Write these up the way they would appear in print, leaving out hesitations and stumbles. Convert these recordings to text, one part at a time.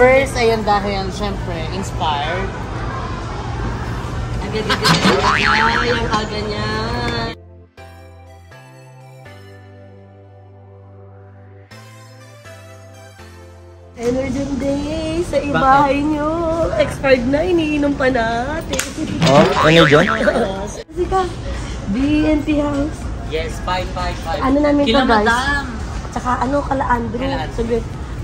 First, ayun dahil syempre, inspired. Agad-agad yung aga niya. Energy day sa ibahay nyo. Expired na, iniinom pa natin. Oh, Energy? Kasi ka, BNT House. Yes, 555. Ano namin Kila to guys? Madam. Tsaka ano, kala Andrew. Sabi,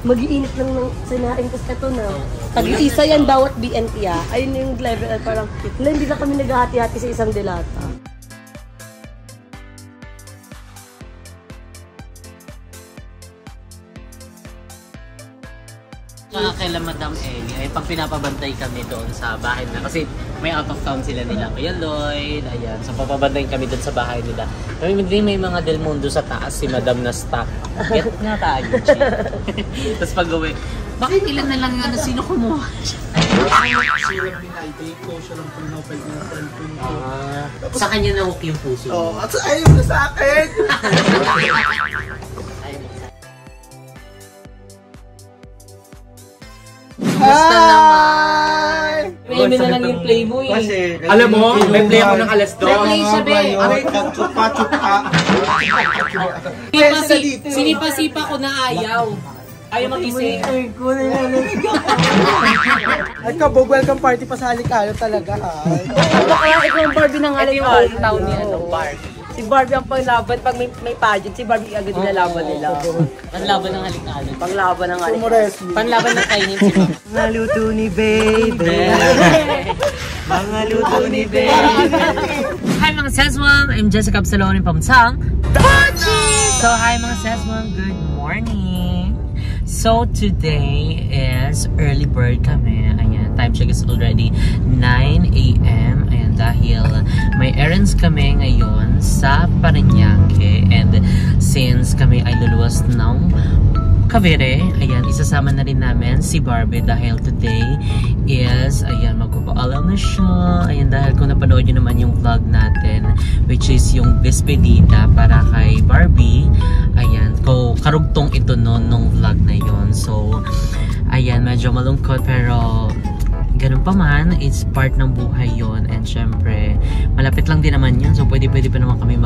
mag-iinit lang ng sinain kasi ito na. Tag-isa yan bawat BNT ah. Ayun yung level at parang, hindi na kami naghahati-hati sa isang delata. Kaya Madam Ellie, ay pag pinapabantay kami doon sa bahay na, kasi may out of town sila nila, Kuya Lloyd, ayan, so papabantayin kami doon sa bahay nila. Kami din may mga Del Mundo sa taas, si Madam na stock. Get nga tayo, tapos pag uwi, bakit ilan na lang ano, sino kumuha? Sa kanya na-hook yung puso. Oh, at ayaw na sa akin! Basta naman. May na lang yung play mo eh. Kasi, alam mo, may play ako ng alas 2. May play siya, be. Aray, chupa-chupa. Sinipa-sipa ko na ayaw. Ayaw magising. Ay, kabog, welcome party pa sa Alicalo talaga. Baka ikaw ang Barbie ng Alicalo. Town niya, Barbie. Si Barbie ang panglaban. Pag may pageant, si Barbie agad nilalaban nila. Panlaban ng Alicalo. Panglaban ng Alicalo. Panlaban ng kainin si Barbie. Mga luto ni baby. Mga luto ni baby. Hi mga Seswang! I'm Jessica Absalon from Sang. So hi mga Seswang, good morning! So today is early bird kami. Ayan, time check is already 9 AM. Ayan, dahil may errands kami ngayon sa Parañaque. And since kami ay luluwas ng Cavite, ayan, isasama na rin namin si Barbie dahil today is, ayan, magpapaalam na siya. Ayan, dahil kung napanood nyo naman yung vlog natin, which is yung despedida para kay Barbie, ayan, karugtong ito nung vlog na yon. So, ayan, medyo malungkot pero ganun pa man, it's part ng buhay yon. And syempre, malapit lang din naman yun. So, pwede pa naman kami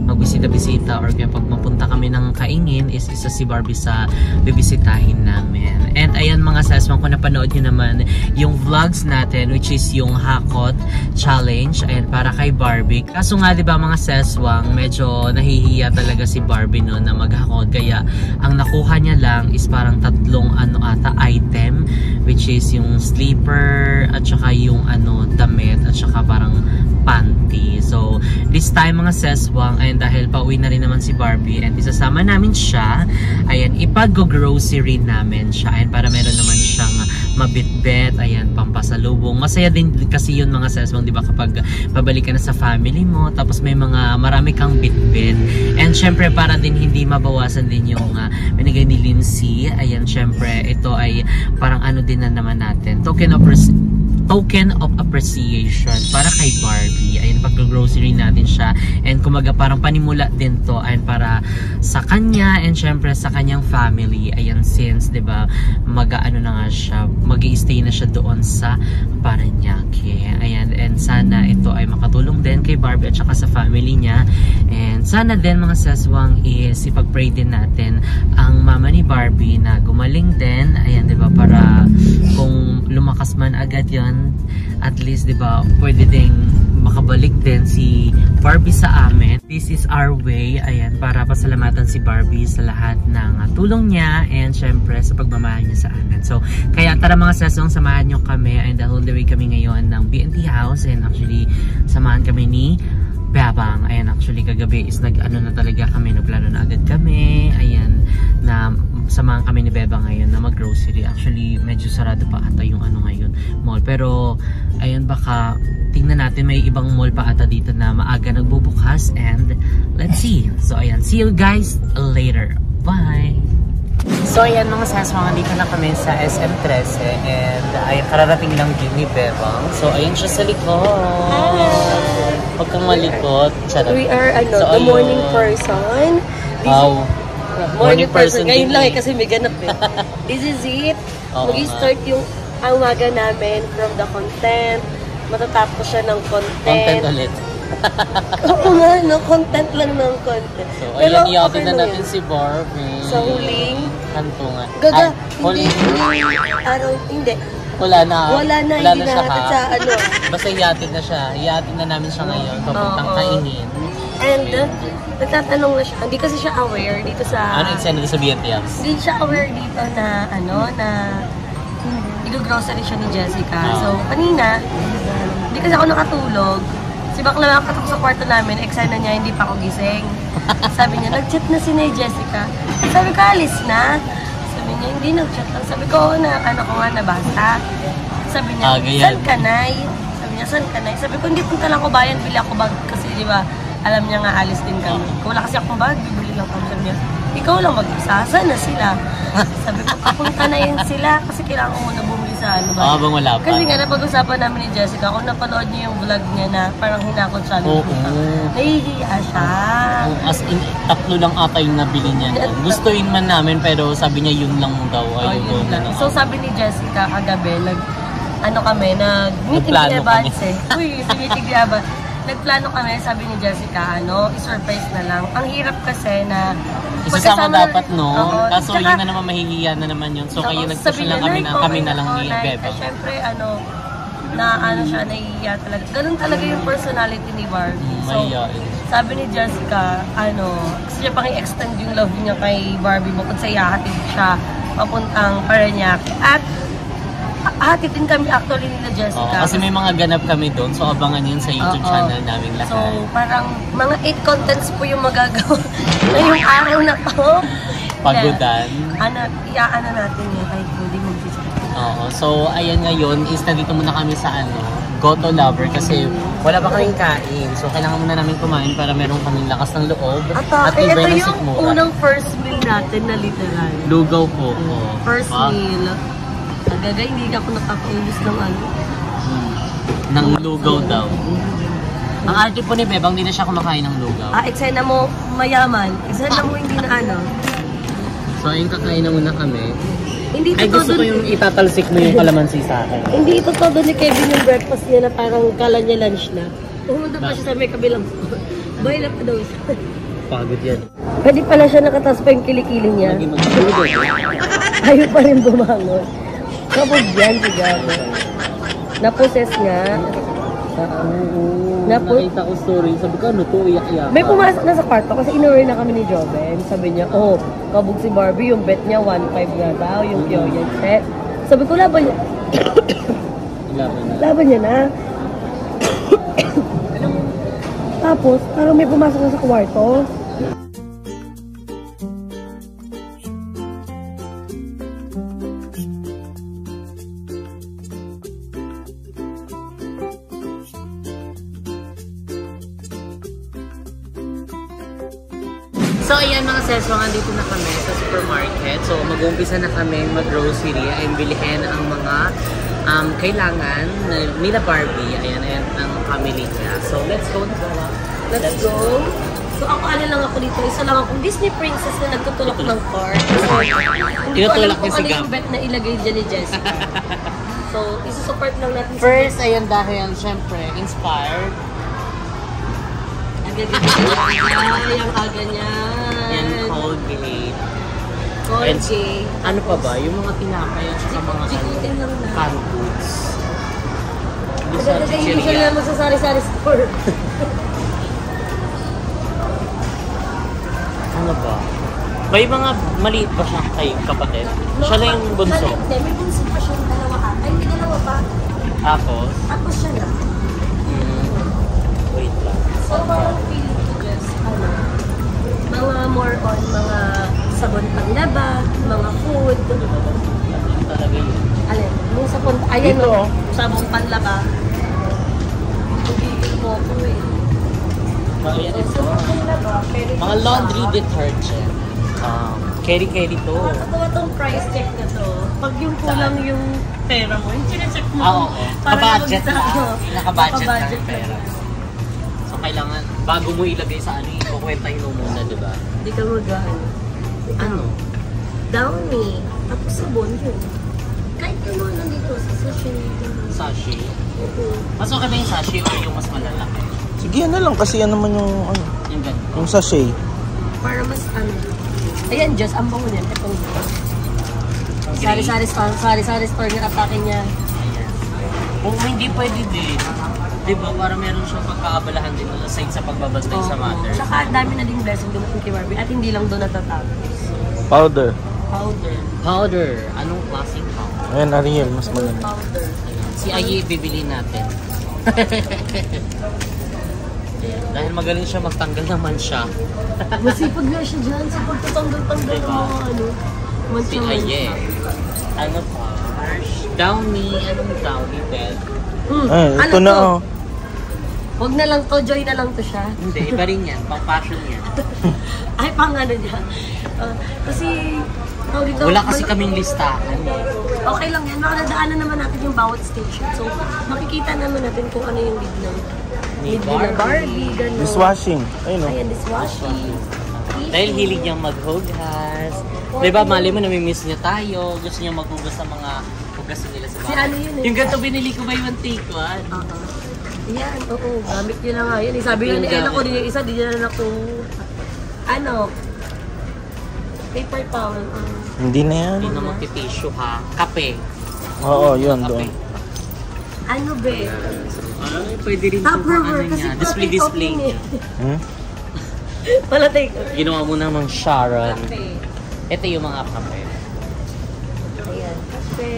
magbisita-bisita or kaya pag mapunta kami ng Kaingin, is isa si Barbie sa bibisitahin namin. And ayan mga Seswang, kung napanood nyo naman yung vlogs natin, which is yung Hakot Challenge, ayan, para kay Barbie. Kaso nga, diba mga Seswang, medyo nahihiya talaga si Barbie no na maghakot. Kaya, ang nakuha niya lang is parang tatlong item, which is yung sleep at saka yung damit at saka parang panty. So this time mga Seswang, ayan, dahil pauwi na rin naman si Barbie and isasama namin siya, ayan, ipag-grocery namin siya, ayan, para meron naman siyang mabitbit, ayan, pampasalubong. Masaya din kasi yun mga Seswang, di ba, kapag babalik ka na sa family mo tapos may marami kang bitbit. And syempre para din hindi mabawasan din yung binigay ni Lindsay, ayan, syempre ito ay parang din na naman natin, token of appreciation para kay Barbie. Ayun, pag-grocery natin siya. And kumaga parang panimula din to, ayun, para sa kanya and syempre sa kanyang family. Ayun, since, diba, mag-ano na nga siya, mag-i-stay na siya doon sa Parañaque. Ayan, and sana ito ay makatulong din kay Barbie at saka sa family niya. And sana din mga Seswang is ipag-pray din natin ang mama ni Barbie na gumaling din. Ayan, diba, para kung lumakas man agad yon, at least, diba, pwede ding makabalik din si Barbie sa amin. This is our way, ayan, para pasalamatan si Barbie sa lahat ng tulong niya and syempre sa pagmamahal niya sa amin. So, kaya tara mga Seswang, samahan nyo kami, and the whole way kami ngayon ng BNT House, and actually samahan kami ni Bebang. Ayan, actually kagabi is na talaga kami, nagplano na agad kami, ayan, na samahan kami ni Bebang ngayon na mag-grocery. Actually, medyo sarado pa ata yung ngayon, mall. Pero, ayun, baka tingnan natin, may ibang mall pa ata dito na maaga nagbubukas, and let's see. So, ayan, see you guys later. Bye! So, ayan mga Seswang, dito na kami sa SM13 and ay kararating lang din ni Bebang. So, ayun siya sa likod. Huwag kang malikot. We are, the morning person. Wow. Morning person. Ngayon lang kasi may ganap eh. This is it. Oo Mag-start yung ang umaga namin from the content. Matatapos siya ng Content ulit. Oo nga, no? Content lang ng content. So, ayan, iyatin na natin si Barbie. Sa huling kanto nga. Gaga, Huling araw, hindi. Wala na. Wala na, Wala hindi na siya natin sa ano. Basta iyatin na siya. Iyatin na namin siya ngayon. Papuntang kainin. And, nagtatanong na siya, hindi kasi siya aware dito sa... Ano eksena sa BNTMs? Hindi siya aware dito na, na i-grocery siya ni Jessica. So, kanina, hindi kasi ako nakatulog. Si Bakla nakatok sa kwarto namin, eksena niya, hindi pa ako gising. Sabi niya, nag-chat na si Nay Jessica. Sabi ko, alis na. Sabi niya, hindi nag-chat lang. Sabi ko, na ano ko nga, nabasa. Sabi niya, saan ka, Nay? Sabi niya, saan ka, Nay? Sabi ko, hindi punta lang ko bayan, bili ako bag. Kasi, di ba, alam niya nga, alis din kami. Kung wala kasi akong bag, bibili lang kami. Sabi niya, ikaw lang mag-isa, saan na sila? Sabi ko, papunta na yun sila. Kasi kailangan ko muna bumili sa ano ba? Habang wala pa. Kasi nga, napag-usapan namin ni Jessica, kung napanood niyo yung vlog niya na parang hinakot siya. Nahihiya siya. As in, 3 lang ata yung nabili niya. Gustuin man namin, pero sabi niya yun lang daw. Yun lang. So sabi ni Jessica kagabi, nag-meeting ni Evans eh. Uy, sa meeting ni Evans. Nagplano kami, sabi ni Jessica, i-surprise na lang. Ang hirap kasi na... Isasama dapat, no? Oo, Kaso yun na naman, mahihiya na naman yun. So kayo nagpush lang kami na lang ni Bebang. Siyempre, siya, nahihiya talaga. Ganun talaga yung personality ni Barbie. So, sabi ni Jessica, gusto niya pang i-extend yung love niya kay Barbie bukod sa ihahatid siya papuntang Parañaque. At hatidin kami actually nila Jessica. Kasi may mga ganap kami doon. So abangan yun sa YouTube channel namin lahat. So parang mga 8 contents po yung magagawa ngayong araw na to. Pagodan. Iyaano natin yun. Ay, hindi mag-video. Oo. So ayan ngayon is nandito muna kami sa Goto Lover kasi wala pa kaming kain. So kailangan muna namin kumain para meron kaming lakas ng loob. At ito yung unang first meal natin na literal. Lugaw po. First meal. Agagay, hindi ako nakakaubos ng ng lugaw daw. Ang arte po ni Bebang, hindi na siya kumakain ng lugaw. Eksena mo mayaman. Eksena mo hindi na So ayun, kakain na muna kami. Hindi Ay, gusto ko yung itatalsik mo yung kalamansi sa akin. Hindi ito todo ni Kevin yung breakfast niya na parang kala niya lunch na. Pumunta pa siya sa may kabilang. Baila pa daw siya. Pagod yan. Pwede pala siya nakatas pa yung kilikili niya. Ayaw pa rin bumangon. Kapag yan, sigaro. Naposes nga. Nakita ko story. Sabi ko, iyak-iyak. May pumasok na sa kwarto kasi inuwi na kami ni Joven. Sabi niya, kabog si Barbie, yung bet niya 1.5 na daw, yung Pyoyan set. Sabi ko, laban niya. Laban niya na. Tapos, parang may pumasok na sa kwarto. So ayan mga seswang, andito na kami sa supermarket. So mag-uumpisa na kami mag-grocery ay bilihin ang mga kailangan nila Barbie. Ayan ang family niya. So let's go na. Let's go. So ako lang ako dito. Isa lang akong Disney princess na nagtutulak ng car. Hindi ko alam kung ano yung bet na ilagay dyan ni Jessica. So isusupport lang natin. First, ayan dahil syempre inspired. Yung aga niya. Yan, Colgate. Colgate. Ano pa ba? Yung mga tinapay at saka mga canned goods. Hindi siya na magsasari-sari store. Ano ba? May mga maliit pa siya kay kapatid. Siya lang yung bunso. Hindi, may bunso pa siya yung dalawa. Ay, hindi dalawa pa. Tapos siya na. Wait lang. So, parang feeling ko just, mga more on mga sabon panglaba, mga food. Talaga yun. Alin, yung sabon, ayan o, sabon panlaba. Bibigil mo ako eh. Sabon panlaba, mga laundry detergent. Carry to. Nakakatawa tong price check na to. Pag yung kulang yung pera mo, yung chinecheck mo. Naka-budget na. Naka-budget na yung pera. Kailangan, bago mo ilagay sa ikukwentahin mo muna, diba? Hindi ka mag-ano. Ano? Downy. Tapos sabon yun. sachet. Mas okay ba yung sachet o yung mas malalaki? Sige, yan na lang kasi yan naman yung ano, Yung ganito. yung sachet. Para mas ano. Ayan, Diyos, ang bango niyan. Itong sari-sari store yung atake niya. Ayan. Kung hindi pwede din, di ba? Para meron siyang pagkakabalahan din aside sa pagbabantay sa mother. Tsaka ang dami na ding blessing dumating kay Barbie at hindi lang doon natatapos. Powder. Powder. Anong klaseng powder? Ayan, Ariel, mas maganda. Powder. Ayan. Si Ayi bibili natin. Ayan. Dahil magaling siya magtanggal naman siya. Masipag nga siya dyan sa pagtatanggal-tanggal ng Diba? mga ano. Si Ayi. Ano pa? Downy. Anong downy bed? Ay, ito na oh. Huwag na lang to, joy na lang to siya. Hindi, iba rin yan. Pang-fashion yan. Ay, pang ano niya. Kasi, dito, Wala kasi kaming listahan eh. Okay lang yan, makadadaanan naman natin yung bawat station. So, makikita naman natin kung ano yung lead ng Ni Barbie, gano'n. Dishwashing. Ayun oh. Ayan, dishwashing. Dahil hilig niyang maghugas. Diba, mali mo namimiss niya tayo. Gusto niya maghugas sa mga hugasin nila sa Si bahay. ano yun eh. Yung ganito binili ko by one take one. Yan, oo. Gamit niya na nga yun. Sabi nga ni Ella ko din yung isa, di niya na ako, ano, paper towel. Hindi na yan. Hindi na magti-tissue ha. Kape. Oo, yun Kape. doon. Ano be? Ay, pwede rin po Tupperware, ano kasi niya. Display niya. Hmm? Palatay ko. Ginawa mo namang Sharon. Kape. Ito yung mga kape. Ayan, kape.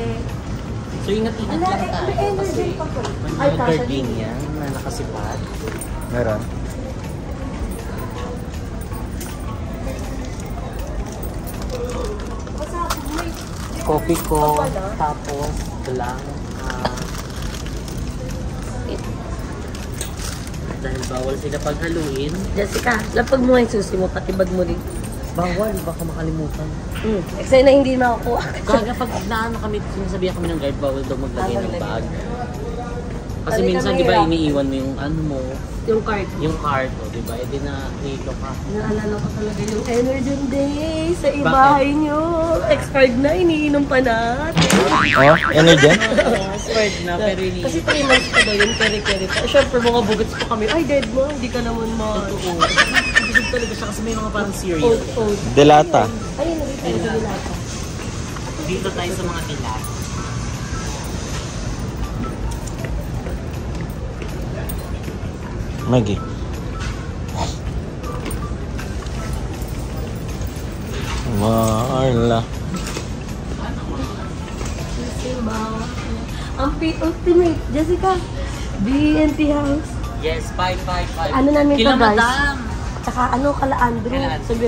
So ingat-ingat lang tayo kasi may Ay, mga kasha gardenia na nakasipad. Meron. Coffee ko, tapos ito lang. Dahil bawal sila paghaluin. Jessica, lapag mo nga yung susi mo, patibag mo rin. Bawal, baka makalimutan. Excited na hindi makukuha. Kaya pag naano kami, sinasabihan kami ng guard, bawal daw maglagay ng bag. Kasi Sabi minsan, ka di ba, mahirap. iniiwan mo yung ano mo, Yung card. yung card mo, di ba? E di na hilo ka. Naalala ko talaga yung Energen Day sa Bakit? ibahay nyo. Expired na, iniinom pa natin. Oh, Energen? Spread na, pero hindi. Kasi 3 months pa daw yun, keri-keri pa. Siyempre, mga bugats pa kami. Ay, dead mo, hindi ka naman Oo. Busog talaga siya kasi may mga parang cereal. Old. Delata. Ayun, naging tayo nila. Dito tayo sa mga dilat. Maggie. Marla. Ang ultimate, Jessica. BNT House. Yes, 555. Ano namin Kila to, guys? madam. Tsaka ano, kala Andrew. Kala Andrew. Sabi,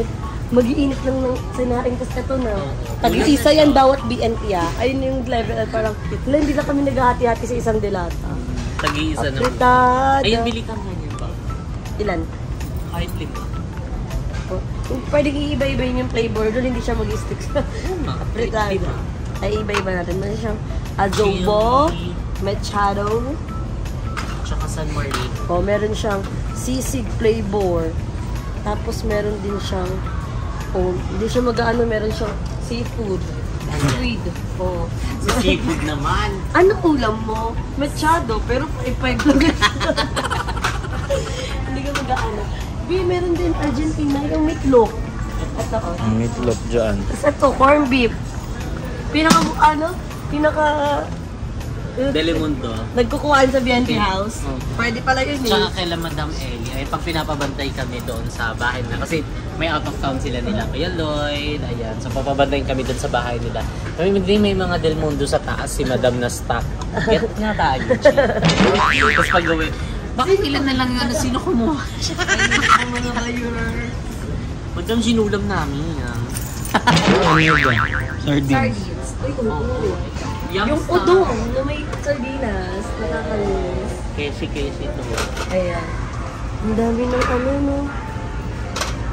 mag-iinit lang ng sinaring tas ito na. Oo. Tag-isa yan bawat BNT ah. Ayun yung level. Parang, wala, hindi na kami naghahati-hati sa isang delata. Tag-iisa na. Apritada. Ayun, bili ka nga niyan ba? Ilan? Kahit lima. Pwedeng iiba-ibayin yung flavor. Doon hindi siya mag-stick sa apritada. Lima. Ay, iba-iba natin. Meron siyang adobo, Chili, machado, tsaka San Marie. o meron siyang sisig flavor. Tapos meron din siyang, hindi siya mag-ano, meron siyang seafood. Squid. Oh. Sa seafood naman. Ano ulam mo? Machado, pero 5 lang. Hindi ka mag-ano. Meron din Argentina, yung meatloaf. Ito, oh. Meatloaf dyan. Tapos ito, corned beef. Pinaka Delimundo. nagkukuhaan sa BNT Okay. House. Oh. Pwede pala yun eh. Tsaka kay Madam Ellie, ay pag pinapabantay kami doon sa bahay na, kasi may out of town sila nila, Kuya Lloyd, ayan, so papabantayin kami doon sa bahay nila. Kami may mga Del Mundo sa taas, si Madam na stock. Get nga tayo, Chi. Tapos pag gawin, bakit ilan na lang nga na sino kumuha? Ang mga kayor. Madam, sinulam namin yan. Ano yun dyan? Sardines. Sardines. Uy, Oh. yung udong na may sardinas, nakakalinis. Kesi ito. Ayan. Ang dami ng ano, no?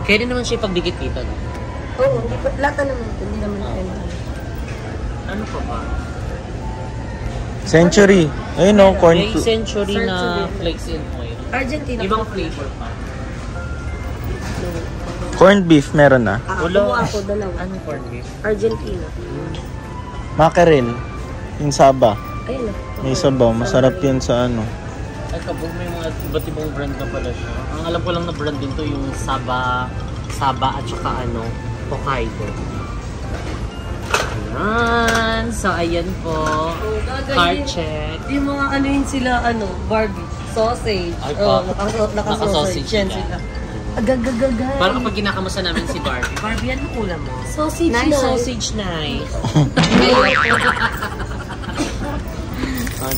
Kaya din naman siya pagdikit dito, no? Oo, hindi pa, lata naman ito, hindi naman kailangan. Ano pa ba? Century. Ayun o, corn May century na flakes in oil. Argentina. Ibang flavor pa. corned beef meron na. Kumuha ako, dalawa. Ano corned beef? Argentina. Mackerel. Yung saba. Ayun na. May sabaw. Masarap yan sa ano. Ay, kabog may mga iba't ibang brand na pala siya. Ang alam ko lang na brand din to yung Saba at saka ano, Hokkaido. Ayan. So, ayan po. Card check. Yung mga ano yun sila, Barbie. Sausage. Ay, Naka-sausage yan sila. Agagagagay. Parang kapag kinakamusta namin si Barbie. Barbie, ano ulam mo? Sausage Nice na. sausage, nice.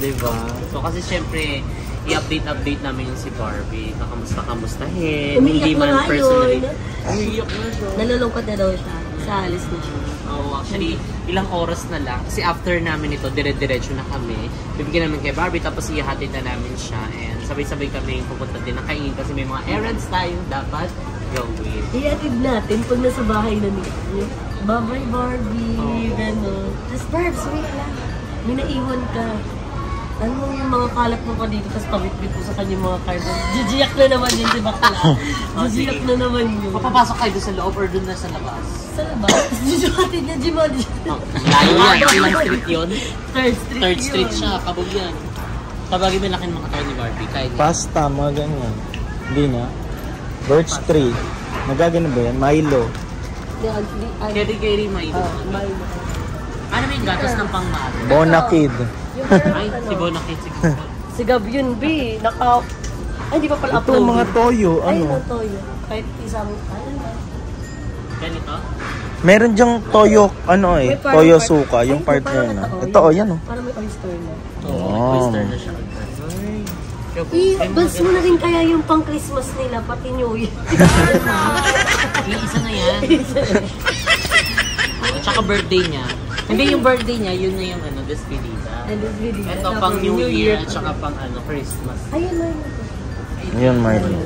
Diba? So, kasi syempre, i-update namin yung si Barbie. Kamusta-kamustahin. Hindi man personally. Umiiyak na siya. Nalulungkot na daw siya. Sa alis na siya. Actually, ilang oras na lang. Kasi after namin ito, dire-diretso na kami. Bibigyan namin kay Barbie, tapos ihahatid na namin siya. And sabay-sabay kami pupunta din ng kain kasi may mga errands tayong dapat gawin. Ihatid natin pag nasa bahay na niya. Bye-bye, Barbie. Gano'n. Tapos, Barbs, wait lang. May naiwan ka. Ano yung mga kalat mo pa dito, tapos pabit-bit mo sa kanya mga card. Jijiyak na naman yun, di ba kala? Jijiyak na naman yun. Papapasok kayo doon sa loob or doon na sa labas? Sa labas? Jijiyakin niya, Jimodi. Layo yan. Ilang street yun? Third Third street siya. Kabog yan. Kabagi may laking mga tao ni Barbie. Kahit Pasta, mga ganyan. Hindi na. Birch tree. Nagagano ba yan? Milo. Keri-keri Milo. Milo. Ano may gatas ng pangmalo? Bonakid. Ay, si Bonakid. Si Gab yun, B. Ay, di pa pala Ito mga toyo. Ay, Ano? toyo. Kahit isang, Ganito? Meron dyang toyo, May parang toyo part- suka, yung Ay, part parang niya na. natao. Ito, yan o. Parang may oyster na. Oo, oyster na siya. Bals mo na rin kaya yung pang Christmas nila, pati New Year. Isa na yan. At saka birthday niya. Hindi yung birthday niya, yun na yung despedida. Ito pang New Year at saka pang Christmas. Ayun na Yan, Milo.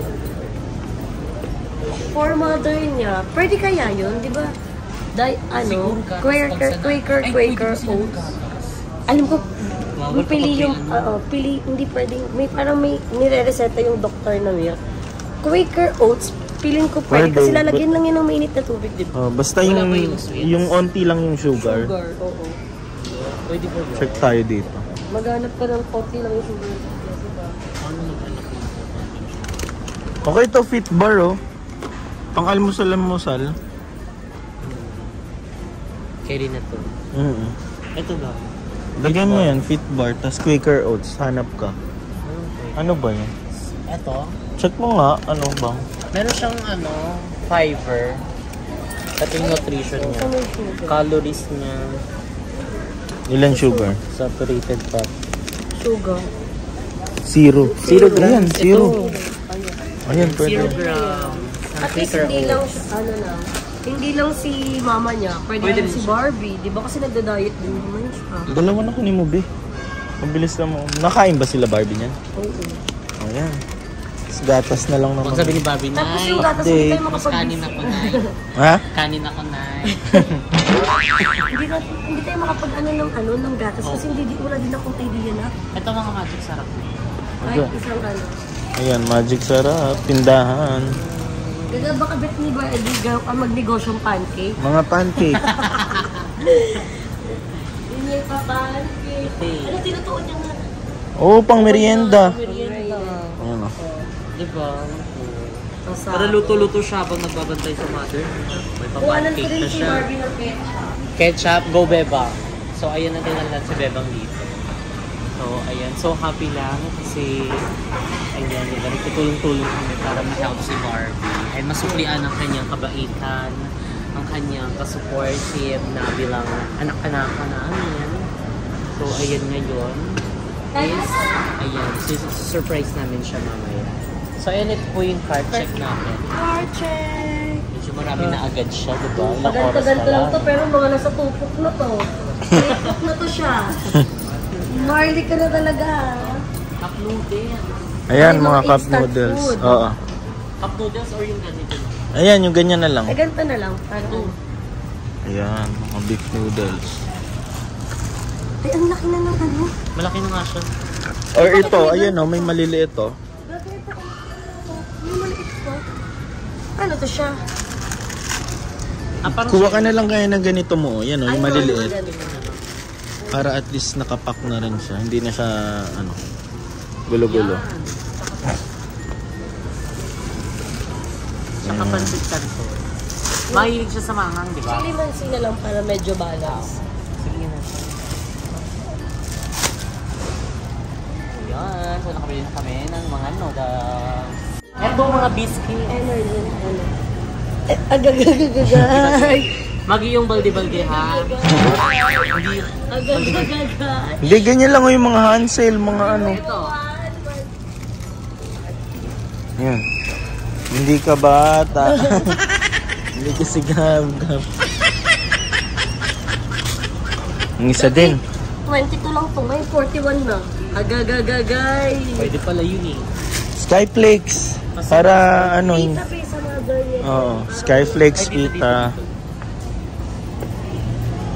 For mother niya, pwede kaya yun, di ba? Quaker oats. Alam ko, pili yung, hindi pwedeng, may nire-reseta yung doktor na milk. Quaker oats, piling ko pwede. Kasi lalagyan lang yun ng mainit na tubig, di ba? Basta yung onti lang yung sugar. Oo. Pwede po ba? Check tayo dito. Maghanap ka ng konti lang yung sugar. Okay to, fit bar oh. Pang almusal. Carry na to. Ito ba? Lagyan mo yan, fit bar, tas Quaker oats, hanap ka. Ano ba yan? Ito? Check mo nga, ano bang? Meron siyang fiber. Ito yung nutrition niya. Calories niya. Ilan sugar? Saturated fat. Sugar. Zero. 0 grams. Zero. Ayan, 0 pwede. grams. At least hindi lang, hindi lang si mama niya, pwede rin si Barbie. Di ba kasi nagda-diet din naman siya. Dalawa na kunin mo, be. Mabilis lang mo. Nakain ba sila Barbie niyan? Oo. Ayan. Tapos gatas na lang naman. Pag sabi ni Barbie, Tapos Nay, yung gatas, hindi tayo mas makapag-bisip. kanin ako, Nay. Ha? Kanin ako, Nay. Hindi tayo ng gatas kasi wala din akong idea na. Ito mga magic sarap na yun. Kahit isang Ayan, magic sarap. Tindahan. Gaga baka bet ni magnegosyong pancake. Mga pancake. Yun yung pancake. Ano tinutuon niya nga? Oo, pang merienda. Merienda. Ayan o. Diba? Para luto-luto siya habang nagbabantay sa mother. May Kuhanan ko pa-pancake rin na si siya. Barbie ng ketchup. Ketchup, go Bebang. So, ayan na tinanlan si Bebang dito. So, ayan. So, happy lang kasi ayan, diba? Nagtutulong-tulong kami para ma-help si Barbie. Ay masuklian ang kanyang kabaitan, ang kanyang kasupportive na bilang anak-anak namin. So, ayan ngayon is, ayan, surprise namin siya mamaya. So, ayan, ito po yung card check namin. Card check! Medyo marami na agad siya, diba? Ilang oras na Maganda-ganda lang lang. to pero mga nasa tupok na to. Tupok na to siya. Marley ka na talaga. Cup noodles. Ayan, Ay, mga mga cup instant noodles. food. Oo. Cup noodles or yung ganito? Ayan, yung ganyan na lang. Ay, ganito na lang. Parang, Ayan, mga beef noodles. ay, ang laki na ng ano. Malaki na nga siya. Or ito, ayan o, may maliliit oh. May maliit ko. Ano to siya? Ah, parang Kuha ka na lang kaya ng ganito mo. Ayan o, yung maliliit. Para at least nakapack na rin siya. Hindi na siya, ano, gulo-gulo. Siya kapansit kanto. Mahilig siya sa mangang, di ba? Chili mansi na lang para medyo balance. Sige na siya. Ayan, so nakabili na kami ng mga noodles. Ito mga biscuit. Energy. Agagagagagay. Magi yung balde-balde ha. Agagagagay. Hindi, ganyan lang yung mga Hansel, mga ano. Ito. Yan. Hindi ka bata. Hindi ka sigab-gab. Ang isa din. 22 lang to. May 41 na. Agagagagay. Pwede pala yun eh. Skyflakes. Para ano yun. Pisa na girl. Oo, Skyflakes pita.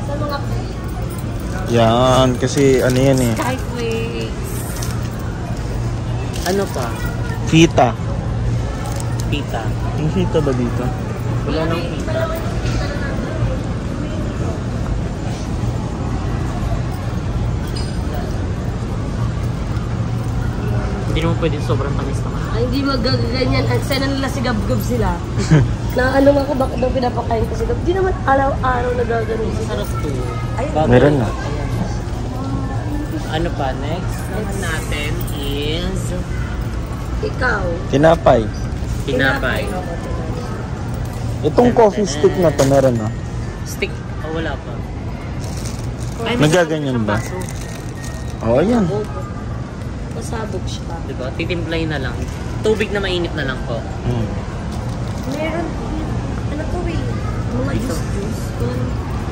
Sa mga Yan, kasi ano yan eh. Skyflakes. Ano pa? Fita. Pita. Yung fita ba dito? Wala nang pita. Hindi naman pwede sobrang tamis naman. Ay, hindi magaganyan. Ang sana nila si Gab-Gab sila. Na ano ako, bakit daw pinapakain ko si Gab? Di naman araw-araw nagaganon sila. Sarap to. Ayun. Meron na. Ano pa? Next naman natin is Ikaw. Tinapay. tinapay. Itong coffee stick na to, meron na. Stick. Oh, wala pa. Nagaganyan ba? Oo, yan. Masabog siya. Diba? Titimplay na lang. Tubig na mainit na lang po. Meron, ano to eh, mga juice.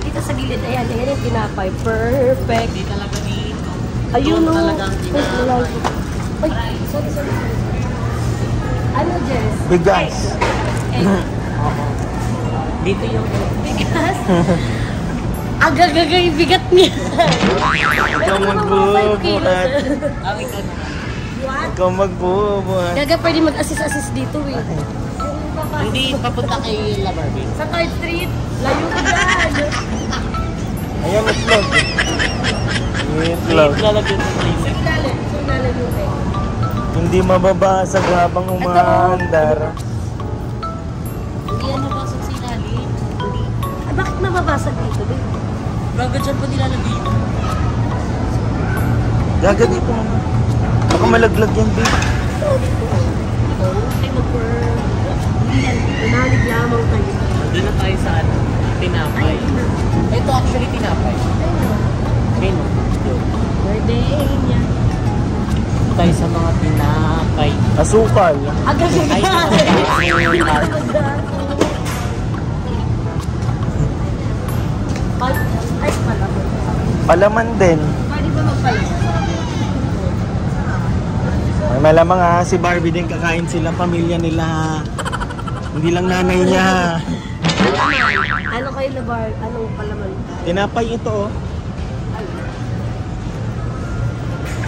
Dito sa gilid, ayan yung tinapay. Perfect. Hindi talaga dito. Ayun Doon o. talagang tinapay. Ay, sorry. Ano, Jess? Bigas. Dito yung... Bigas? Agagagay bigat niya. Ikaw magbubuhat. Awit ka na. What? Ikaw magbubuhat. Gaga pwede mag-assist dito eh. Hindi papunta kay La Barbie. Sa 3rd Street, layo ko dyan. Ayan, itlog. Itlog. Lalagyan ng place. Sulalim yung eh. Hindi mababasag habang umaandar. Hindi yan mabasag sa ilalim. Ay, bakit mababasag dito, babe? Baga dyan pa nilalagay. Gaga dito. Baka malaglag yan, babe. Ay, mag-burn. Hindi yan. Umalig lamang kayo. Doon na tayo sa ano, tinapay. Ito actually tinapay. Ayun. Birthday niya. Tayo sa mga tinapay. Asukal. Agagagay. Ay, pala. Palaman din. Pwede ba magpalaman? May malamang si Barbie din kakain sila, pamilya nila. Hindi lang nanay niya. Ano kayo labar? Anong palaman? Tinapay ito oh.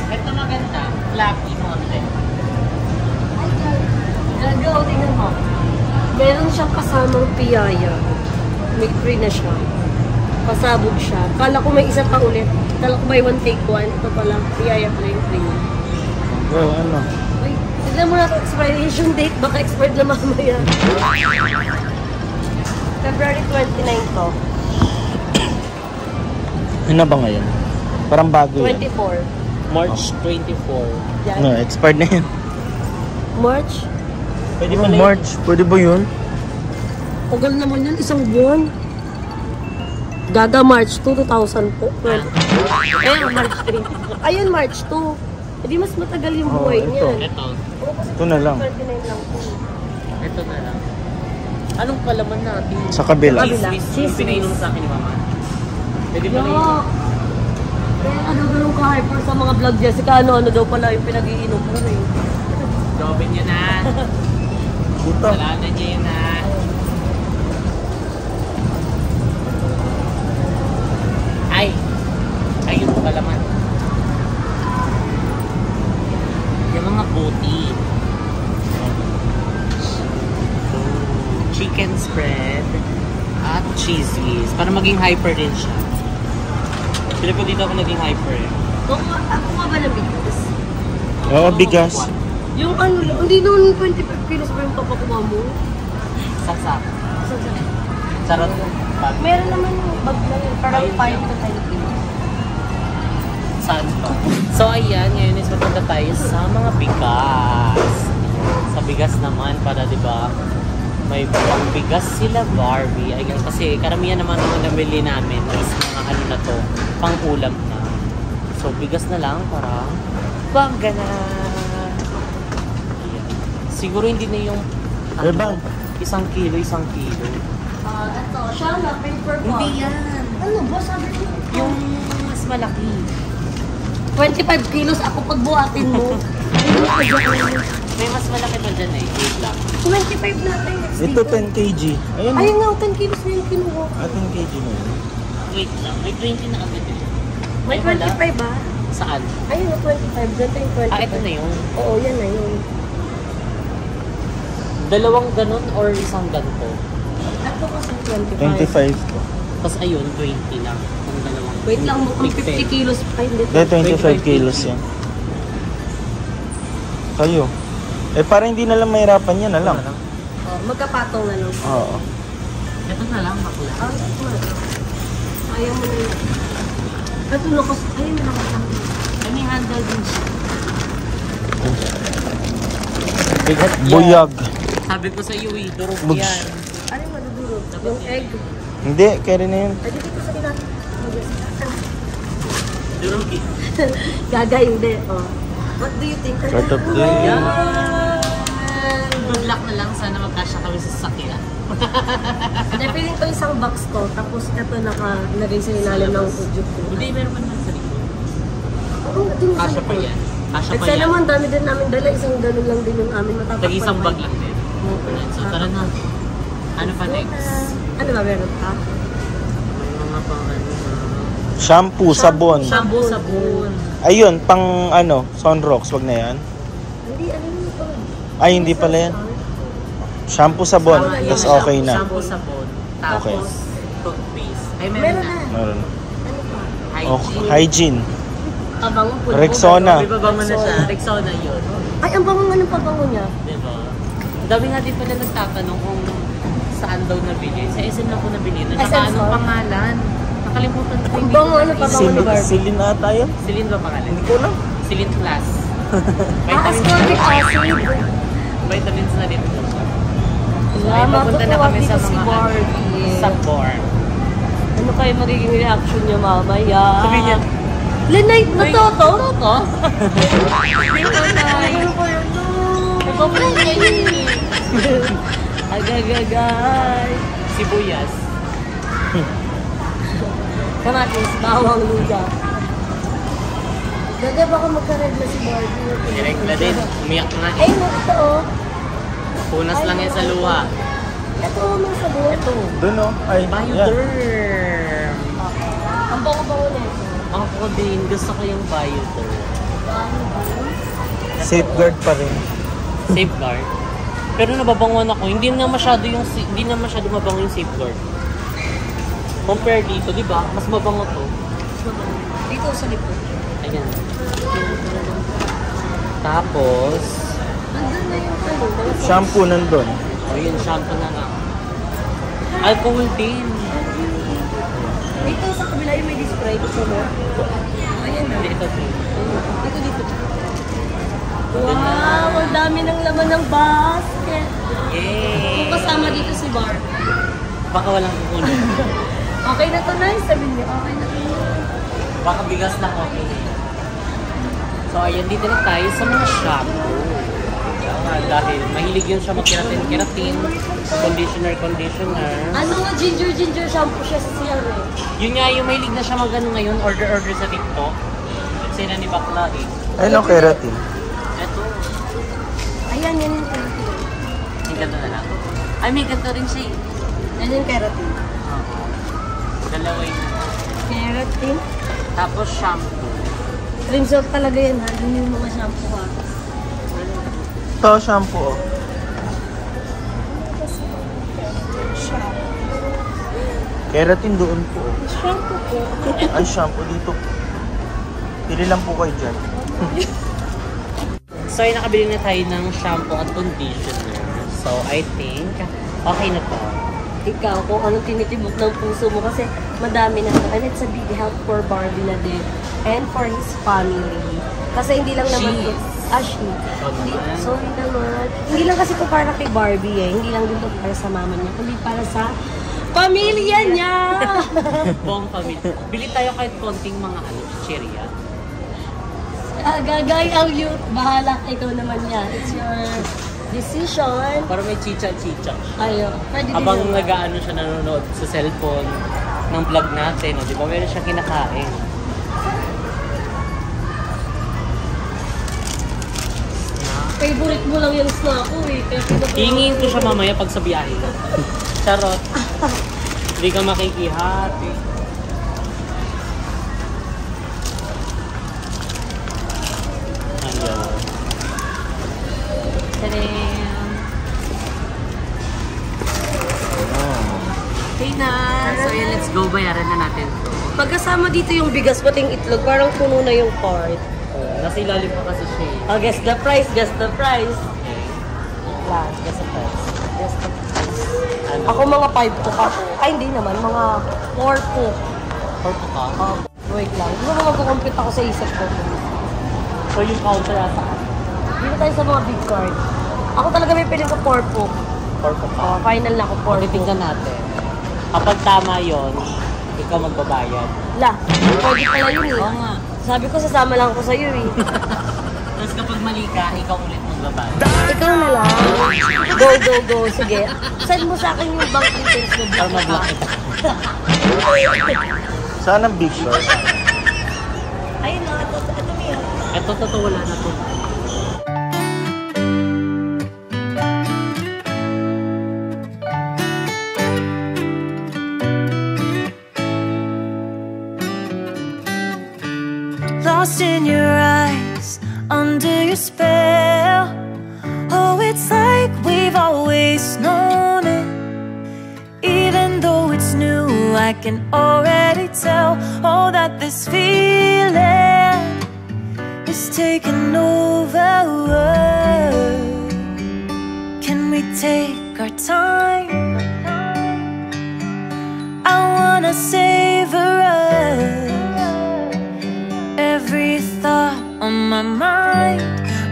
Ito maganda. Flappy mountain. Ay, gagaw, tingnan mo. Meron siyang kasamang piyaya. May free na siya. Pasabog siya. Kala ko may isa pa ulit. Kala ko may one take one. Ito pala, piyaya pala yung free. Oh, ano? Uy, tignan mo na ito expiration date. Baka expired na mamaya. February 29 to. Ano ba ngayon? Parang bago yan. 24. March 24. Yan. No, expired na yan. March? Pwede Oh, pala yun. March, pwede ba yun? Tagal naman yan. Isang buwan. Gaga March 2, 2000 po. Ayun, March 3. Ayun, March 2. Hindi mas matagal yung Oh, buhay ito. niya. Ito. Ito na lang. 29 lang po. Ito na lang. Anong palaman natin? Sa kabila. Kabila. Cheese. Cheese. Yung pinainom sa akin ni Mama. Pwede pala yun. Yok! Kaya ano ganun ka-hyper sa mga vlog, Jessica? Ano daw pala yung pinag-iinom mo eh. Dobin niya na. Dito. Salanan niya yun na. Ay! Ayun po palaman. Yung mga puti. Chicken spread at cheese whiz. Para maging hyper din siya. Pili ko dito ako naging hyper eh. Ako nga ba ng bigas? Oo, bigas. Yung ano, hindi naman 25 kilos pa yung papakuha mo. Sasak. Charot. Meron naman yung bag na yun, parang 5 to 10 kilos. Saan pa? So ayan, ngayon is mapunta tayo sa mga bigas. Sa bigas naman para 'di ba? May pang bigas sila Barbie. Ay, kasi karamihan naman ng nabili namin is mga ano na to, pang ulam na. So bigas na lang para bangga na. Ayan. Siguro hindi na yung Bang. isang kilo. Ito, siya na, paper bag. Hindi yan. Ano ba, sabi ko? Yung mas malaki. 25 kilos ako pagbuhatin mo. May mas malaki pa dyan eh. Wait lang. 25 natin next Ito 10 kg. Ayun. Ayun nga, 10 kilos na yung kinuha. 10 kg na yun. Wait lang. May 20 na agad eh. May Ay, wala. 25 ba? Saan? Ayun na, 25. Ganito yung 25. Ito na yun. Oo, yan na yun. Dalawang ganun or isang ganito? Ito kasi 25. 25 to. Tapos ayun, 20 na. Kung dalawang. Wait lang, mukhang 50 kilos pa. Hindi. Hindi, 25 kilos yan. Kayo. Eh, para hindi na lang mahirapan yan na lang. Oh, magkapatong na lang. Oo. Ito na lang, bakla. Ayaw mo na yun. Ito lakas. Ayun na lakas. Ay, may handle din siya. Bigat buyag. Sabi ko sa iyo eh, durog Bugs. yan. Ano yung madudurog? Yung egg. Hindi, kaya na yun. Ay, dito sa kila. Durog eh. Gaga, hindi. Oh. What do you think? Cut up din. Yan! Good luck na lang. Sana magkasya kami sa sasakyan. Hindi, piling ko isang box ko. Tapos ito nalagay sa ilalim ng udyok ko. Hindi, meron pa naman sa likod. Oo, din sa Kasya pa likod. yan. Kasya pa At sana yan. naman, dami din namin dala. Isang ganun lang din yung amin matatakpan. Tag-isang bag lang din. So tara na. Ano pa next? Ano ba meron ka? May mga pang ano na. Shampoo, sabon. Shampoo, sabon. Ayun, pang ano, Sunrocks, wag na yan. Hindi, ano yun ito? Ay, hindi pala yan. Shampoo, sabon, Ah, tas yun, okay na. Shampoo, sabon. Tapos, Okay. toothpaste. Ay, Meron meron na. na. Meron. Ano pa? Okay. Hygiene. Hygiene. Pabango po. Rexona. May babango na siya. Rexona yun. Ay, ang bango nga ng pabango niya. Diba? Ang dami nga din pala nagtatanong kung saan daw nabili. Sa SM lang ko nabili. SM Naka anong store? pangalan? Nakalimutan ko. Ang bango, ano pabango ni Barbie? Silin ata yan? Celine ba pangalan? Hindi ko alam. Celine Plus. Ascorbic acid. Vitamins na din po siya. Wala, Papunta na kami sa matutuwa dito si mga Barbie. Sabor. Ano kayo magiging reaction niya mamaya? Sabihin niya, Lenite na to, to? Toto? Hindi ko tayo. Nagpapalit niya yun eh. Agagagay. Sibuyas. Kamatis, bawang luya. Gaga, baka magka-regla si Barbie. Direct na din. Umiyak na Ay, eh. no, ito oh. Punas lang yan sa luha. Ito oh, mga sabon. Ito. Doon oh. Ay, yan. Bioderm. Ang bango-bango na ito. Ako din. Gusto ko yung Bioderm. Safeguard pa rin. Safeguard. Pero nababangon ako. Hindi na masyado mabango yung Safeguard. Compare dito, di ba? Mas mabango to. Dito sa likod. Ayan. Tapos, Andun na yung ano. mga Shampoo nandun. o yun, shampoo na lang. Alcohol din. Dito sa kabila yung may display. Gusto mo? Ayan na. Hindi, ito din. Dito, dito. Wow! Ang dami ng laman ng basket. Yay! Kung kasama dito si Bar. Baka walang kukunin. Okay na to, nice. Sabihin niyo, okay na to. Baka bigas lang okay. So, ayan, dito na tayo sa mga shampoo. Dahil mahilig yun siya mag-keratin, conditioner. Ano nga ginger shampoo siya sa CR eh. Yun nga, yung mahilig na siya mag-ano ngayon, order sa TikTok. Sila ni Bakla eh. Ay, no, keratin. Eto, Ayan, yan yung keratin. yung ganito na lang. Ay, may ganito rin siya eh. Yan yung keratin. Dalawa yun. Keratin? Tapos shampoo. Cream silk talaga yan ha. Yun yung mga shampoo ha. Ito, shampoo oh. Keratin doon po. Shampoo po. Ay, shampoo dito. Pili lang po kayo dyan. So, ay nakabili na tayo ng shampoo at conditioner. So, I think, okay na to. Ikaw, kung anong tinitibok ng puso mo kasi madami na to. And it's a big help for Barbie na din. And for his family. Kasi hindi lang naman She. Ashley. Sorry naman. Hindi lang kasi ito para kay Barbie eh. Hindi lang din ito para sa mama niya. Kundi para sa pamilya niya! Buong pamilya. Bili tayo kahit konting mga chicheria. Gagay ang youth. Bahala. Ikaw naman yan. It's your decision. Para may chicha-chicha. Ayo. Pwede Habang din naman. nag-ano siya nanonood sa cellphone ng vlog natin, di ba meron siya kinakain. Favorite mo lang yung snack ko eh. Hingin ko siya mamaya pag sa biyahe. Charot. Hindi ka makikihati. Ayan. Tadam! Okay na. So yun, let's go. Bayaran na natin to. Pagkasama dito yung bigas pating itlog, parang puno na yung cart. Nasa ilalim pa kasi siya eh. Oh, guess the price, guess the price. Okay. Last, guess the price. Guess the price. Ano? Ako mga 5 po ako. Ay, hindi naman. Mga 4 po. Porto ka? Wait lang. Di ba magkukompute ako sa isip ko? So yung counter ata. Dito tayo sa mga big card. Ako talaga may piling ko 4 po. Porto ka. Final na ako 4 po. Titingnan natin. Kapag tama yon, ikaw magbabayad. La, pwede pala yun eh. Oo nga. Sabi ko, sasama lang ako sa'yo eh. Tapos kapag mali ka, ikaw ulit magbabayad. Ikaw na lang. Go, go, go. Sige. Send mo sa akin yung bank details mo. Para mag-block kita. Saan ang big short? Ayun na, ito Mia. Ito, totoo, wala na to. Lost in your eyes, under your spell. Oh, it's like we've always known it. Even though it's new, I can already tell. Oh, that this feeling is taking over. Can we take our time? I wanna savor us. Every thought on my mind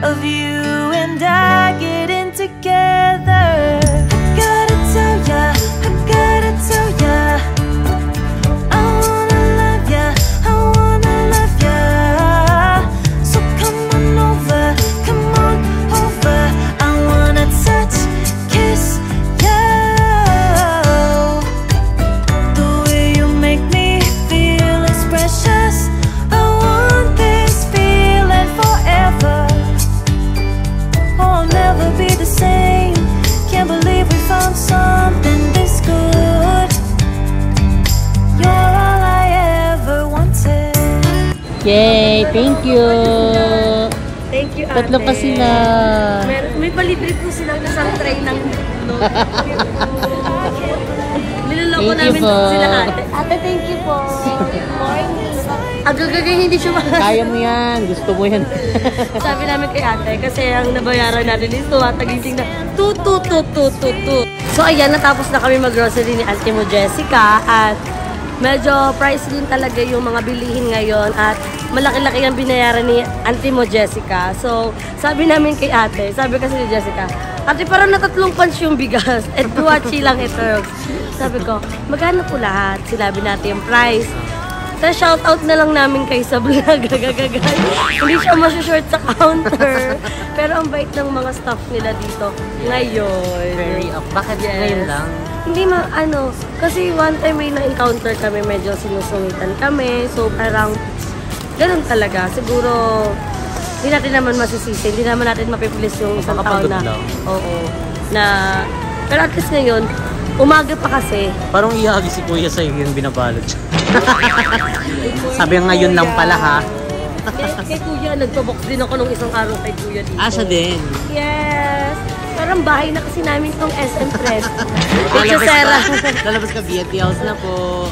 of you and I getting together. Gotta tell ya, I gotta tell ya, I wanna love ya, I wanna love ya. So come on over, I wanna touch, kiss ya. The way you make me feel is precious. I want this feeling forever. Oh, I'll never be the same. Can't believe we found something this good. You're all I ever wanted. Yay! Thank you! Thank you, ate. Tatlo pa sila. May palibre po silang isang tray ng no. Niloloko Thank you namin po. sila ate. Ate, thank you po. Good morning. Agagagay hindi siya Kaya mo yan. Gusto mo yan. Sabi namin kay ate, kasi ang nabayaran natin is tumatagising na tut. So ayan, natapos na kami mag-grocery ni Auntie mo Jessica at medyo price din talaga yung mga bilihin ngayon at malaki-laki ang binayaran ni Auntie mo Jessica. So sabi namin kay ate, sabi kasi ni Jessica, ate parang na 3 punch yung bigas at duwachi lang ito. Sabi ko, magkano po lahat? Sinabi natin yung price. So, shoutout na lang namin kay sa vlog. Hindi siya masyashort sa counter. Pero ang bait ng mga staff nila dito ngayon. Very up. Bakit Yes. ngayon lang? Hindi kasi one time may na-encounter kami, medyo sinusungitan kami. So, parang ganun talaga. Siguro, hindi natin naman masisisi. Hindi naman natin mapipilis yung isang tao na. Makapagod lang. Oo. Pero at least ngayon, umaga pa kasi. Parang ihagi si Kuya sa'yo yung binabalot siya. Sabi ngayon lang pala ha. Kay Kuya, nagpa-box din ako nung isang araw kay Kuya dito. Siya din. Yes! Parang bahay na kasi namin tong SM Press. Exosera. Lalabas ka, BNT House na po.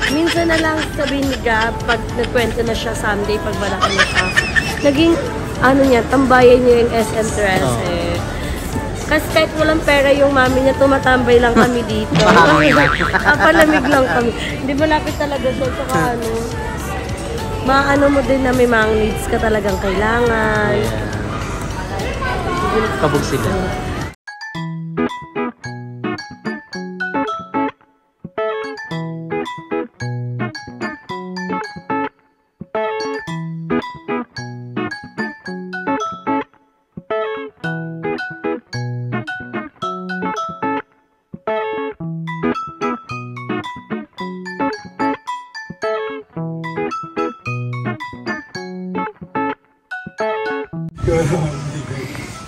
Minsan na lang sabihin ni Gab, pag nagkwento na siya someday, pag malaki na siya. Naging, ano niya, tambayan niya yung SM Press eh. Kasi kahit walang pera yung mami niya, tumatambay lang kami dito. Palamig lang kami. Hindi malapit talaga siya. Saka ano, maano mo din na may mga needs ka talagang kailangan. Kabog sila.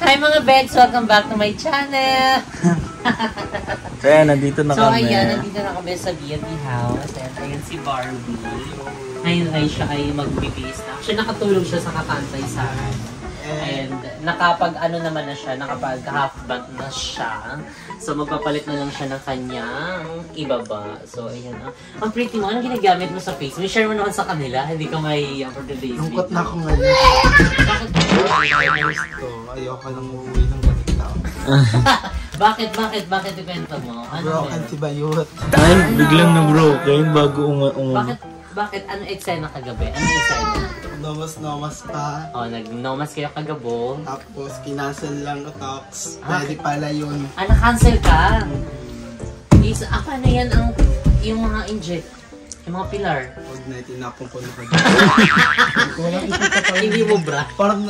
Hi mga Beds! Welcome back to my channel! So ayan, nandito na So kami. ayan, nandito na kami sa B&B house. And ayan si Barbie. Ngayon ay siya ay magbibis na. Actually nakatulog siya sa kakantay sa akin. And nakapag-ano naman na siya, nakapag-half-bath na siya. So magpapalit na lang siya ng kanyang ibaba. So ayan. Ang pretty mo, anong ginagamit mo sa face? May share mo naman sa kanila, hindi ka mahihiya for today's video. Lungkot na ako ngayon. Bakit? Ayoko nang uuwi ng galit tao. Bakit ibenta mo? Ano Broken si Bayot. Ay, biglang na-broken bago unga. Bakit? Ano eksena kagabi? Ano eksena? Nomas pa. Oh, nag-nomas kayo kagabo. Tapos, kinancel lang ko talks. Pwede pala yun. Ah, na-cancel ka? Paano yan yung mga inject? Yung mga pilar? Huwag na, tinapon ko na ka. Hindi mo bra? Parang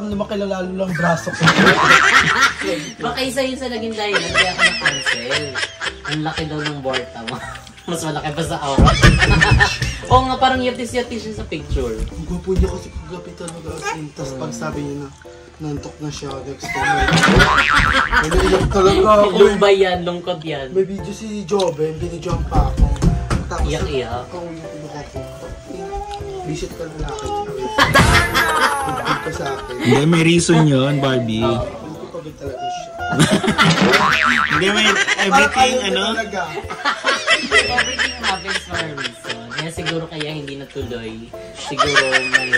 lumakilala lang braso ko. Baka isa yun sa naging dahilan kaya ako na-cancel. Ang laki daw ng borta mo. Mas malaki pa sa aura. Oo nga, parang yatis-yatis siya sa picture. Ang gwapo niya kasi kagabi talaga. Tapos pag sabi niya na, nantok na siya, next time. Naiiyak talaga ako. Lumbay yan, lungkot yan. May video si Joven, binidyoan pa ako. Tapos Iyak-iyak. ako ako. Visit ka na laki. Hindi ka sa akin. Hindi, may reason yun, Barbie. Hindi ko talaga siya. Hindi, may everything, ano? Everything happens for a reason. Kaya siguro kaya hindi natuloy. Siguro may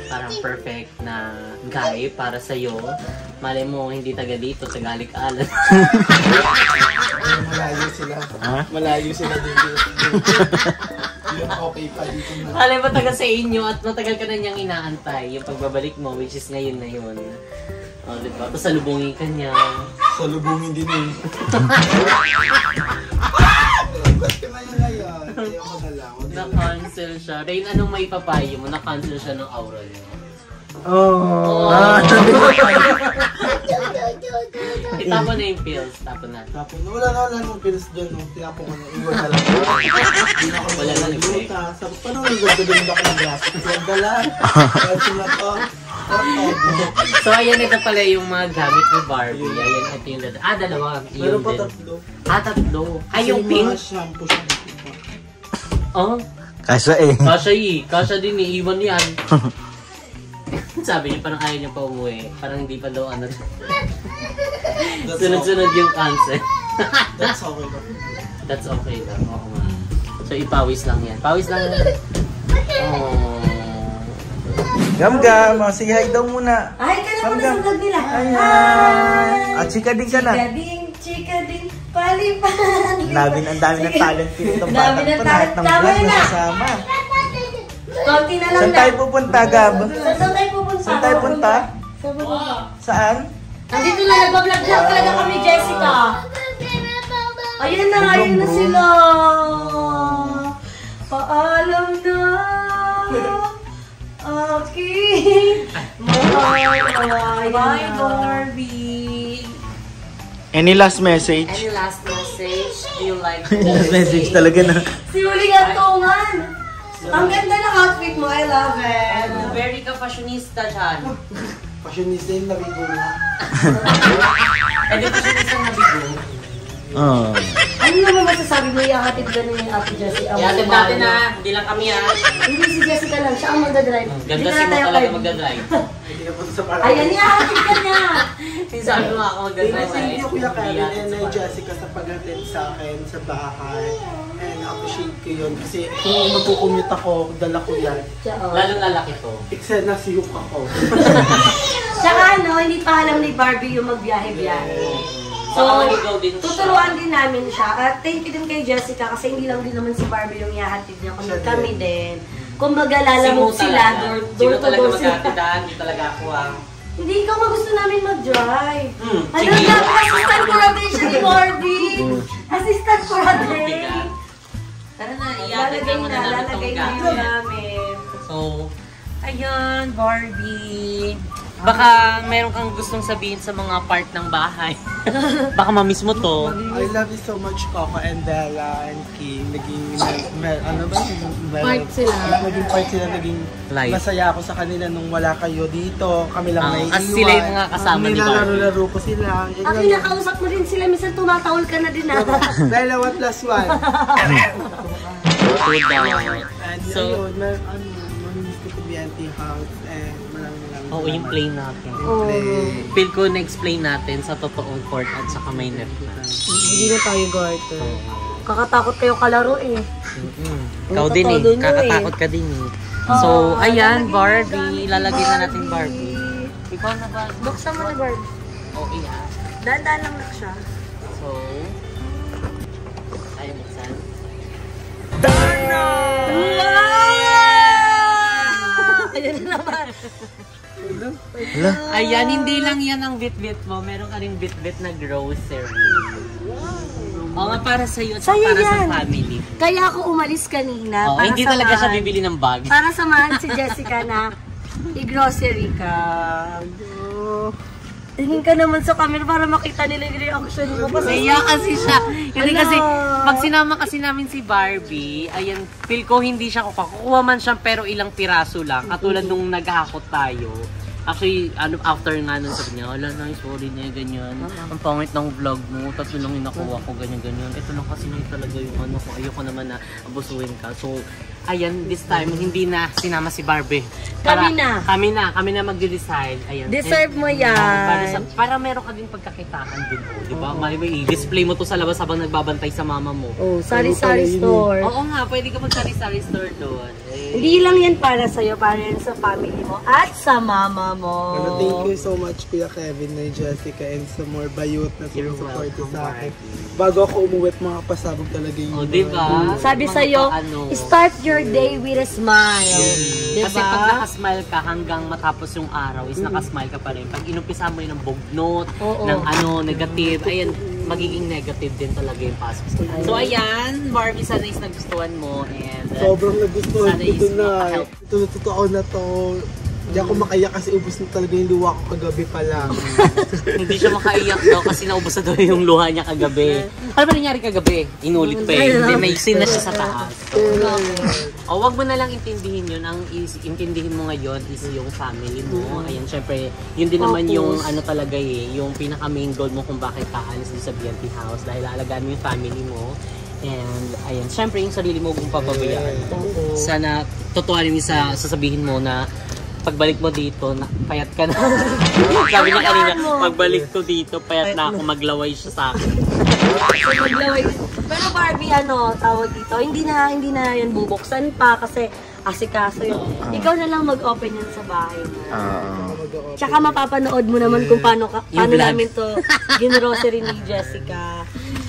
parang perfect na guy para sa'yo. Malay mo, hindi taga dito, taga Alik-Alan. Malayo sila. Ha? Malayo sila din dito. Yung okay pa dito na. Malay mo taga sa inyo at matagal ka na niyang inaantay. Yung pagbabalik mo, which is ngayon na yun. O, diba? Tapos salubungin ka niya. Salubungin din eh. Ba't ka na yun ngayon? Ayoko na lang. Na-cancel siya. Rain, anong may papayo mo? Na-cancel siya ng aura niya. Oh. Itapon na yung pills. Tapon na. Tapos wala nang pills dyan. Tinapon ko na. Iwan na lang. Wala na nag-break. Sabi, paano nagdadalhin ako ng gas? Dala. Kasi na to. So, ayan, ito pala yung mga gamit ni Barbie. Ayan, ito yung dalawa. Dalawa. Meron pa din. tatlo. Tatlo. Ay, yung Kasi pink. mga shampoo siya. Oh. Kasya eh. Kasya din, iiwan yan. Sabi niya, parang ayaw niya pa umuwi. Parang hindi pa daw ano. Sunod-sunod yung cancel. That's okay ba? That's okay lang. Oo nga. So, ipawis lang yan. Pawis lang yan. Oh. Gam-gam, say hi daw muna. Ay, ka naman sa vlog nila. Ayan. At chika din ka na. Chika din, palipan. Ang dami ng talent dito. Itong Dami batang ng to, lahat talent. ng Tama vlog na. na kasama. Konti na lang Saan tayo pupunta, Gab? Saan tayo pupunta? Saan tayo punta? Saan pupunta? Saan? Nandito na, nagbablog talaga kami, Jessica. Ayan na, ayun na sila. Paalam na. Aking mahal. Bye, Barbie! Any last message? Any last message? Do you like Last message talaga na. Si Huling Antungan. Ang ganda ng outfit mo, I love it. Very ka fashionista dyan. Fashionista yung nabigo na. Eh, di fashionista na bigo. Oh. Ano naman masasabi mo, iakatid ka na yung Ate Jessie? Iatid natin na, hindi lang kami ha. Hindi si Jessica lang, siya ang magdadrive. Ganda si mo talaga magdadrive. Hindi na po sa parang. Ayan niya, tignan niya. Sabi mo ako magdadrive. Thank you Kuya Kevin and Jessica sa pag-attend sa akin sa bahay. And appreciate ko yun kasi kung magkukumute ako, dala ko yan. Lalong lalaki to. Eksena siyok ako. Tsaka hindi pa alam ni Barbie yung magbiyahe-biyahe. So, tuturuan din namin siya. At thank you din kay Jessica kasi hindi lang din naman si Barbie yung ihahatid niya. Kundi kami din. Kung magalamog sila, door to door sila. Hindi talaga ako Hindi ikaw gusto namin mag-drive. Ano sige. na, assistant for a day siya ni Barbie. Assistant for a day. Tara na, iatid mo na namin itong gamit. namin. So, ayun, Barbie. Baka meron kang gustong sabihin sa mga part ng bahay. Baka ma-miss mo to. I love you so much, Coco and Bella and King. Naging, ano ba? Part sila. Naging part sila, naging Live. masaya ako sa kanila nung wala kayo dito. Kami lang naiiwan. kasi sila yung mga kasama ni Barbie. Nilalaro-laro ko sila. Nakausap mo din sila, minsan tumatawal ka na din Bella, 1+1. Good daw. And So, ayun, mamimiss ko to BNT House and maraming oo, yung play natin. play. Feel ko na-explain natin sa totoong court at saka may net na. Hindi na tayo garter. Kakatakot kayo kalaro eh. Ikaw din eh. Kakatakot ka din eh. So, ayan, Barbie. Lalagyan na natin Barbie. Ikaw na ba? Buksan mo na Barbie. Oo, yeah. Dahan-dahan lang na siya. So, ayaw buksan. Ayan na naman. Ayan, hindi lang yan ang bit-bit mo. Meron ka rin bit-bit na grocery. Oo nga, para sa'yo at Sa'yo para sa yan. family. Kaya ako umalis kanina. Oo, hindi talaga siya bibili ng bag. Para samahan si Jessica na i-grocery ka. Tingin ka naman sa camera para makita nila yung reaction mo. Naiya kasi siya. Hindi Ala. kasi, pag sinama kasi namin si Barbie, ayan, feel ko hindi siya kukuha man siya pero ilang piraso lang. Katulad nung naghahakot tayo. Actually, after nga nun sabi niya, wala na, sorry na, ganyan. Ang pangit ng vlog mo, tatlo lang yung nakuha ko, ganyan. Ito lang kasi na talaga yung ano ko, ayoko naman na abusuin ka. So, ayan, this time, hindi na sinama si Barbie. Kami na. Kami na magde-decide. Ayan. Deserve mo yan. Para meron ka din pagkakitaan dun, di ba? Mali i-display mo to sa labas habang nagbabantay sa mama mo. Oh, sari-sari store. Oo nga, pwede ka mag-sari-sari store doon. Hindi lang yan para sa'yo, para yan sa family mo at sa mama mo. Thank you so much, Kuya Kevin and Jessica and sa more bayot na support sa akin. Bago ako umuwi, mga pasabog talaga yung... O, diba? Sabi sa'yo, start your day with a smile. Diba? Kasi pag nakasmile ka hanggang matapos yung araw is nakasmile ka pa rin. Pag inumpisa mo yun ng bugnot, ng negative, ayan, magiging negative din talaga yung pasok. So ayan, Barbie, sana is nagustuhan mo and sobrang nagustuhan ko ito na. makahelp. Ito, totoo na to. Hindi ako makaiyak kasi ubos na talaga yung luha ko kagabi pa lang. Hindi siya makaiyak daw kasi naubos na daw yung luha niya kagabi. Ano ba nangyari kagabi? Inulit pa eh. Hindi, may sin na siya sa taas. O, wag mo na lang intindihin yun. Ang intindihin mo ngayon is yung family mo. Ayan, syempre, yun din naman yung ano talaga eh, yung pinaka main goal mo kung bakit kaalis din sa BNT House dahil alagaan mo yung family mo. And ayan, syempre yung sarili mo kung papabayaan. Sana totohanin mo sa sasabihin mo na pagbalik mo dito, payat ka na. Sabi niya kanina, pagbalik ko dito, payat na ako, maglaway siya sa akin. Pero Barbie, tawag dito, hindi na yan bubuksan pa kasi asikaso yun. Ikaw na lang mag-open yan sa bahay mo. Tsaka mapapanood mo naman kung paano namin to ginrocery ni Jessica.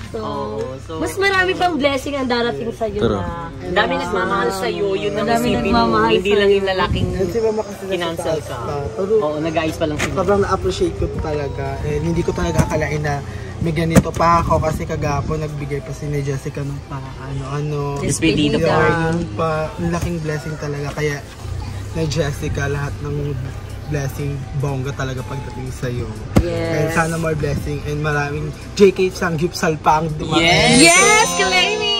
So, mas marami pang blessing ang darating sa'yo na. Ang dami nagmamahal sa'yo, yun ang Dami isipin mo. nagmamahal Hindi lang yung lalaking Si Mama kasi nasa kinancel taas ka. pa. Pero Oo, nag-ayos pa lang sila. sobrang na-appreciate ko talaga. And hindi ko talaga akalain na may ganito pa ako kasi kagapon nagbigay pa si ni Jessica ng pa Despedido Yun, pa. yun pa. Ang laking blessing talaga. Kaya na Jessica, lahat ng blessing bongga talaga pagdating sa'yo. Yes. And sana more blessing and maraming JK Sanggipsal pa ang dumating. Yes, claiming!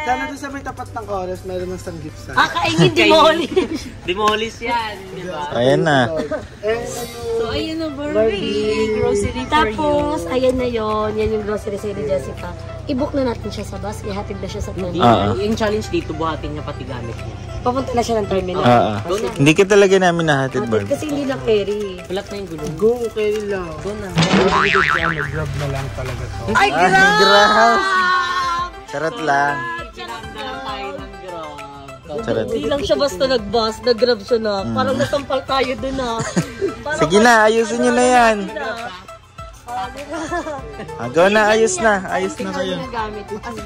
Sana doon sa may tapat ng oras, mayroon ng Sanggipsal. Kaingin demolish. Demolish yan, di ba? Ayan na. So, ayun na, Barbie. Grocery for you. Tapos, ayan na yon, yan yung grocery sa'yo ni Jessica. i-book na natin siya sa bus, ihatid na siya sa Hindi. terminal. Yung challenge dito, buhatin niya pati gamit niya. Papunta na siya ng terminal. Oo. Hindi ka talaga namin nahatid, Hatid Barb. kasi hindi na carry. Ulat na yung gulong. Go, okay lang. Go na. Grab na lang talaga to. Ay, Grab! Charot lang. Kinamdalan tayo ng grab. Charot. Hindi lang siya basta nag-bus, nag-grab siya na. Parang nasampal tayo dun na. Sige na, ayusin nyo na yan. Go na, ayos na. Ayos na kayo. Gamit. As